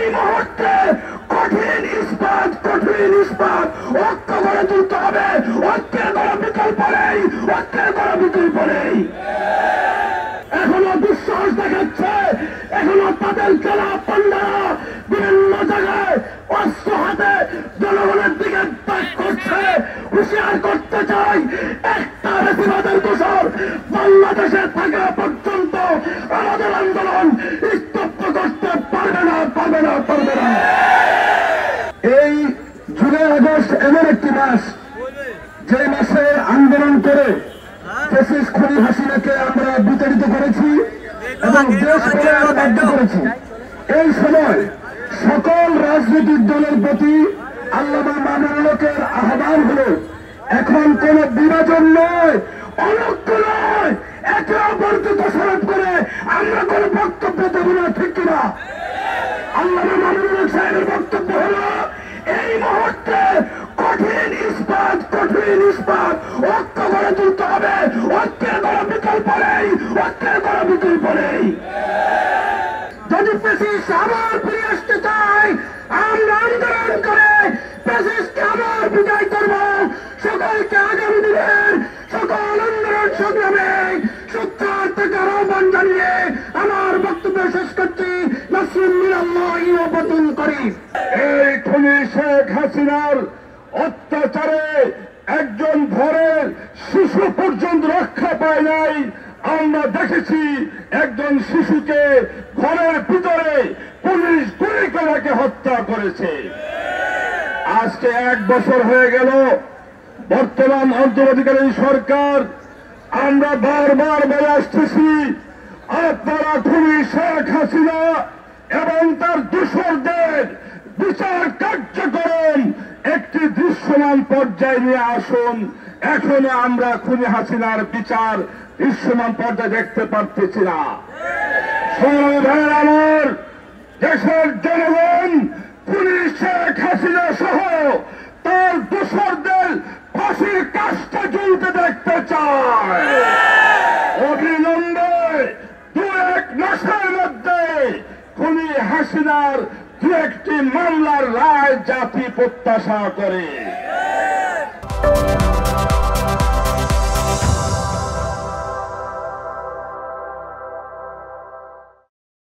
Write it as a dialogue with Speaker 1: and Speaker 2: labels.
Speaker 1: এই মুহূর্তে কঠিন ইস্পাত ঐক্য গড়ে তুলতে হবে। ঐক্যের কোনো বিকল্প নেই, ঐক্যের কোনো বিকল্প নেই। এখনো দুঃসাহস দেখাচ্ছে, এখনো তাদের জেলা পান্ডারা বিভিন্ন জায়গায় অস্ত্র হাতে জনগণের দিকে তাক করছে। হুঁশিয়ার করতে চাই, একটা বেশিবাদের দোষর বাংলাদেশে থাকা পর্যন্ত আমাদের আন্দোলন স্তব্ধ করতে পারবে না। এই জুলাই আগস্ট এমন একটি মাস, যে মাসে আন্দোলন করে ফ্যাসিস্ট খুনি হাসিনাকে আমরা বিতাড়িত করেছি এবং দেশ পরিচালনা বাধ্য করেছি। এই সময় সকল রাজনৈতিক দলের প্রতি আল্লামা মামুনুল হকের আহ্বান হলো, এখন কোন বিভাজন নয়, অনৈক্য নয়, একে অপরকে দোষারোপ করে আমরা কোন বক্তব্য দেব না, ঠিক কিনা? আল্লামা মামুনুল হক সাহেবের বক্তব্য হলো, এই মুহূর্তে কঠিন ইস্পাত ঐক্য গড়ে তুলতে হবে। ঐক্যের কোনো বিকল্প নেই। যদি ফ্যাসিস্ট আবার ফিরে আসতে চাই, আমরা আন্দোলন করে ফ্যাসিস্টকে আবার বিদায় করব। সকলকে আগামী দিনের সকল আন্দোলন সংগ্রামে সুচ্চার থেকে আহ্বান জানিয়ে আমার বক্তব্য শেষ করছি। নাসরুল মিনাল্লাহি ওয়া ফাতুল করিম। এই খুনি শেখ হাসিনার অত্যাচারে একজন ঘরের শিশু পর্যন্ত রক্ষা পায় নাই। আমরা দেখেছি একজন শিশুকে ঘরের ভিতরে পুলিশ গুলি করে হত্যা করেছে। আজকে 1 বছর হয়ে গেল বর্তমান অন্তর্বর্তীকালীন সরকার। আমরা বারবার বলে আসতেছি, আপনারা খুনি শেখ হাসিনা এবং তার দোসরদের বিচার কার্যক্রম একটি দৃশ্যমান পর্যায়ে নিয়ে আসুন। এখনো আমরা খুনি হাসিনার বিচার দৃশ্যমান পর্যায়ে দেখতে পারতেছি না। আমার দেশের জনগণ খুনি শেখ হাসিনা সহ তার দোসরদের ফাঁসির কাজটা ঝুলতে দেখতে চায়। অবিলম্বে 2-1 মাসের মধ্যে খুনি হাসিনার 2-1টি মামলার রায় জাতি প্রত্যাশা করে।